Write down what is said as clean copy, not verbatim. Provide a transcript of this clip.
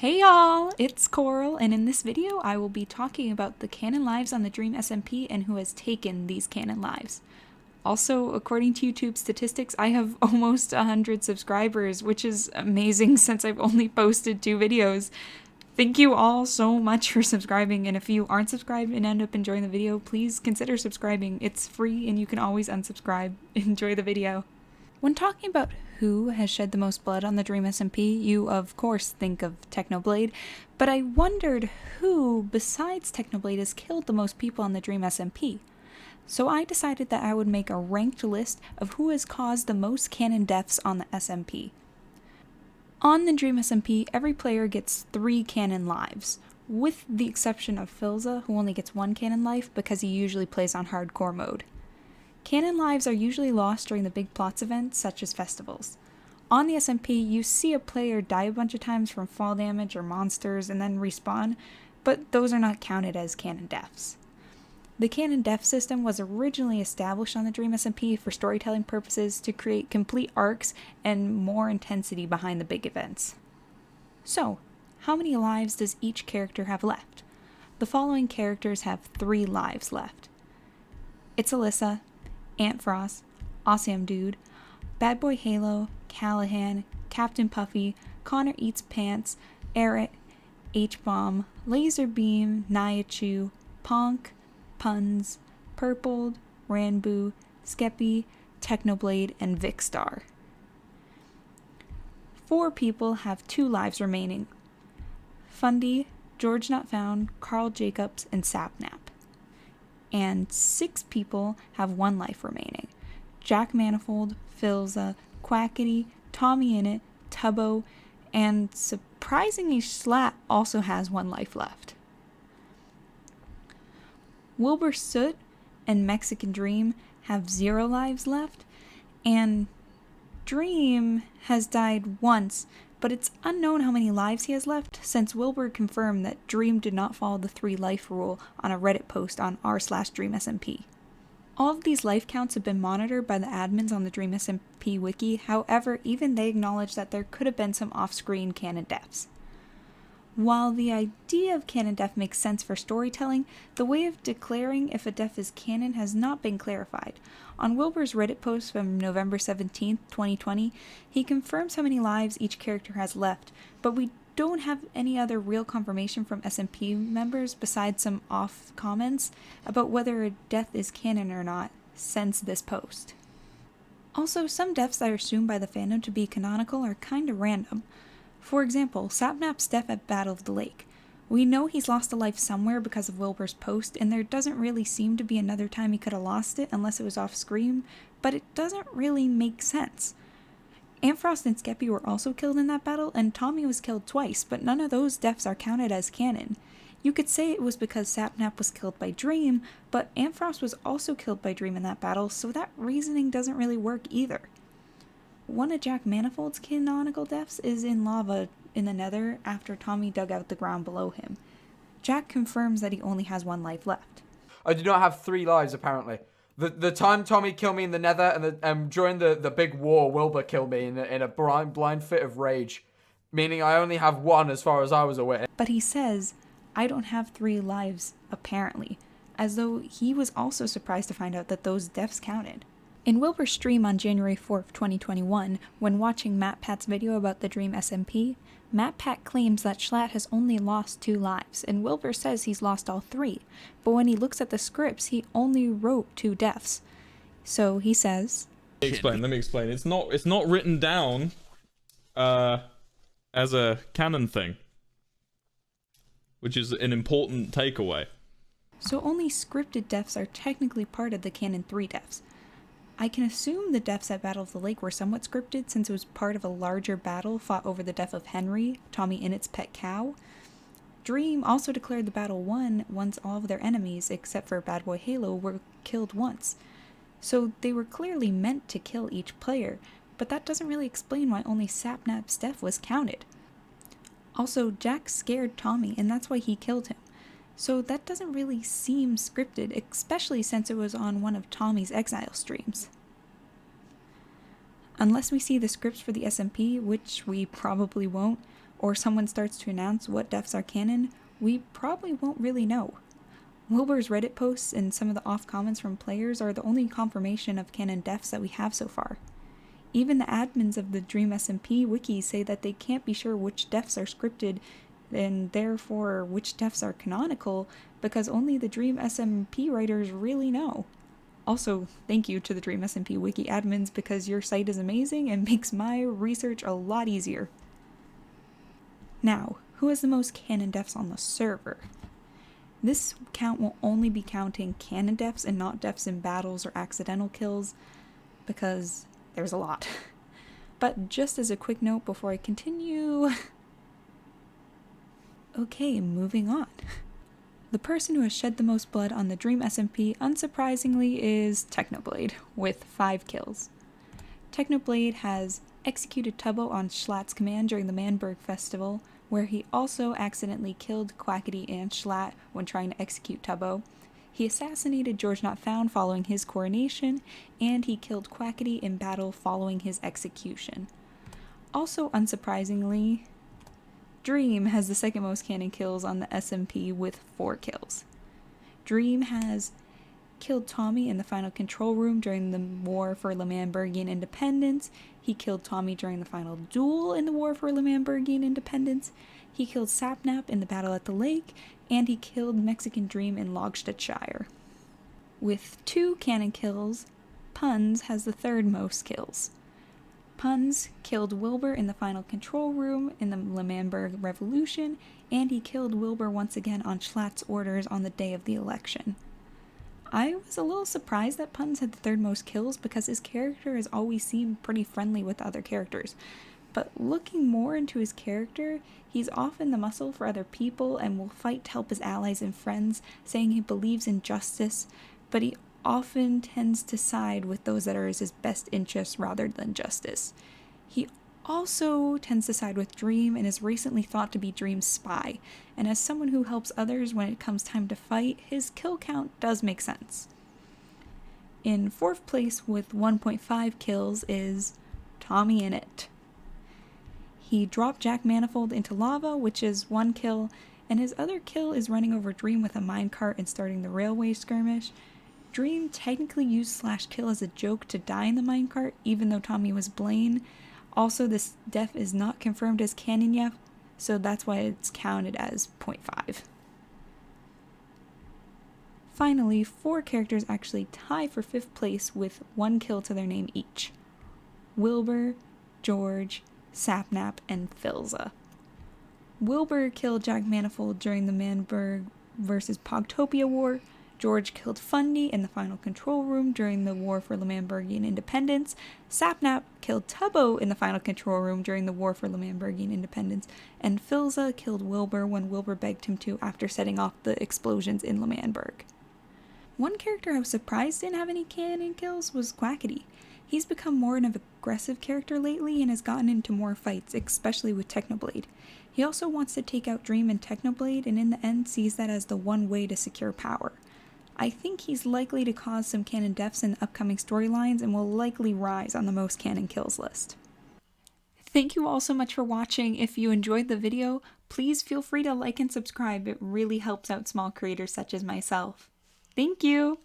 Hey y'all, it's Coral, and in this video I will be talking about the canon lives on the Dream SMP and who has taken these canon lives. Also, according to YouTube statistics, I have almost 100 subscribers, which is amazing since I've only posted 2 videos. Thank you all so much for subscribing, and if you aren't subscribed and end up enjoying the video, please consider subscribing. It's free and you can always unsubscribe. Enjoy the video. When talking about who has shed the most blood on the Dream SMP, you of course think of Technoblade, but I wondered who besides Technoblade has killed the most people on the Dream SMP. So I decided that I would make a ranked list of who has caused the most canon deaths on the SMP. On the Dream SMP, every player gets 3 canon lives, with the exception of Filza, who only gets 1 canon life because he usually plays on hardcore mode. Canon lives are usually lost during the big plots events, such as festivals. On the SMP, you see a player die a bunch of times from fall damage or monsters and then respawn, but those are not counted as canon deaths. The canon death system was originally established on the Dream SMP for storytelling purposes to create complete arcs and more intensity behind the big events. So, how many lives does each character have left? The following characters have 3 lives left. It's Alyssa, Ant Frost, Awesome Dude, BadBoyHalo, Callahan, Captain Puffy, Connor Eats Pants, Eric, H-Bomb, Laserbeam, Nyachu, Ponk, Puns, Purpled, Ranboo, Skeppy, Technoblade, and Vicstar. 4 people have 2 lives remaining. Fundy, George Not Found, Karl Jacobs, and Sapnap. And 6 people have 1 life remaining. Jack Manifold, Filza, Quackity, TommyInnit, Tubbo, and surprisingly Slat also has 1 life left. Wilbur Soot and Mexican Dream have 0 lives left, and Dream has died once, but it's unknown how many lives he has left since Wilbur confirmed that Dream did not follow the 3 life rule on a Reddit post on r/DreamSMP. All of these life counts have been monitored by the admins on the Dream SMP wiki, however, even they acknowledge that there could have been some off-screen canon deaths. While the idea of canon death makes sense for storytelling, the way of declaring if a death is canon has not been clarified. On Wilbur's Reddit post from November 17, 2020, he confirms how many lives each character has left, but we don't have any other real confirmation from SMP members besides some off comments about whether a death is canon or not since this post. Also, some deaths that are assumed by the fandom to be canonical are kinda random. For example, Sapnap's death at Battle of the Lake. We know he's lost a life somewhere because of Wilbur's post, and there doesn't really seem to be another time he could have lost it unless it was off screen, but it doesn't really make sense. Antfrost and Skeppy were also killed in that battle, and Tommy was killed twice, but none of those deaths are counted as canon. You could say it was because Sapnap was killed by Dream, but Antfrost was also killed by Dream in that battle, so that reasoning doesn't really work either. One of Jack Manifold's canonical deaths is in lava in the Nether after Tommy dug out the ground below him. Jack confirms that he only has 1 life left. I do not have 3 lives, apparently. The time Tommy killed me in the Nether and during the big war, Wilbur killed me in a blind fit of rage, meaning I only have 1 as far as I was aware. But he says, I don't have 3 lives, apparently, as though he was also surprised to find out that those deaths counted. In Wilbur's stream on January 4th, 2021, when watching MatPat's video about the Dream SMP, MatPat claims that Schlatt has only lost 2 lives, and Wilbur says he's lost all 3, but when he looks at the scripts, he only wrote 2 deaths. So he says... Let me explain. It's not written down as a canon thing, which is an important takeaway. So only scripted deaths are technically part of the canon 3 deaths. I can assume the deaths at Battle of the Lake were somewhat scripted since it was part of a larger battle fought over the death of Henry, TommyInnit's pet cow. Dream also declared the battle won once all of their enemies, except for BadBoyHalo, were killed once. So they were clearly meant to kill each player, but that doesn't really explain why only Sapnap's death was counted. Also, Jack scared Tommy, and that's why he killed him. So that doesn't really seem scripted, especially since it was on one of Tommy's Exile streams. Unless we see the scripts for the SMP, which we probably won't, or someone starts to announce what deaths are canon, we probably won't really know. Wilbur's Reddit posts and some of the off comments from players are the only confirmation of canon deaths that we have so far. Even the admins of the Dream SMP wiki say that they can't be sure which deaths are scripted and therefore which deaths are canonical because only the Dream SMP writers really know. Also, thank you to the Dream SMP wiki admins because your site is amazing and makes my research a lot easier. Now, who has the most canon deaths on the server? This count will only be counting canon deaths and not deaths in battles or accidental kills, because there's a lot. But just as a quick note before I continue... Okay, moving on. The person who has shed the most blood on the Dream SMP, unsurprisingly, is Technoblade, with 5 kills. Technoblade has executed Tubbo on Schlatt's command during the Manberg Festival, where he also accidentally killed Quackity and Schlatt when trying to execute Tubbo. He assassinated George Not Found following his coronation, and he killed Quackity in battle following his execution. Also unsurprisingly, Dream has the second most canon kills on the SMP with 4 kills. Dream has killed Tommy in the final control room during the war for Lemannbergian independence. He killed Tommy during the final duel in the war for Lemannbergian independence. He killed Sapnap in the battle at the lake, and he killed Mexican Dream in Logstadtshire. With 2 canon kills, Puns has the third most kills. Puns killed Wilbur in the final control room in the Lemannberg Revolution, and he killed Wilbur once again on Schlatt's orders on the day of the election. I was a little surprised that Puns had the third most kills because his character has always seemed pretty friendly with other characters. But looking more into his character, he's often the muscle for other people and will fight to help his allies and friends, saying he believes in justice, but he often tends to side with those that are his best interests rather than justice. He also tends to side with Dream and is recently thought to be Dream's spy, and as someone who helps others when it comes time to fight, his kill count does make sense. In 4th place with 1.5 kills is TommyInnit. He dropped Jack Manifold into lava, which is 1 kill, and his other kill is running over Dream with a minecart and starting the railway skirmish. Dream technically used /kill as a joke to die in the minecart, even though Tommy was Blaine. Also, this death is not confirmed as canon yet, so that's why it's counted as 0.5. Finally, 4 characters actually tie for 5th place with 1 kill to their name each. Wilbur, George, Sapnap, and Filza. Wilbur killed Jack Manifold during the Manberg vs. Pogtopia War. George killed Fundy in the final control room during the war for Lemannbergian independence. Sapnap killed Tubbo in the final control room during the war for Lemannbergian independence. And Filza killed Wilbur when Wilbur begged him to after setting off the explosions in Lemannberg. One character I was surprised didn't have any canon kills was Quackity. He's become more of an aggressive character lately and has gotten into more fights, especially with Technoblade. He also wants to take out Dream and Technoblade, and in the end sees that as the one way to secure power. I think he's likely to cause some canon deaths in the upcoming storylines and will likely rise on the most canon kills list. Thank you all so much for watching. If you enjoyed the video, please feel free to like and subscribe. It really helps out small creators such as myself. Thank you!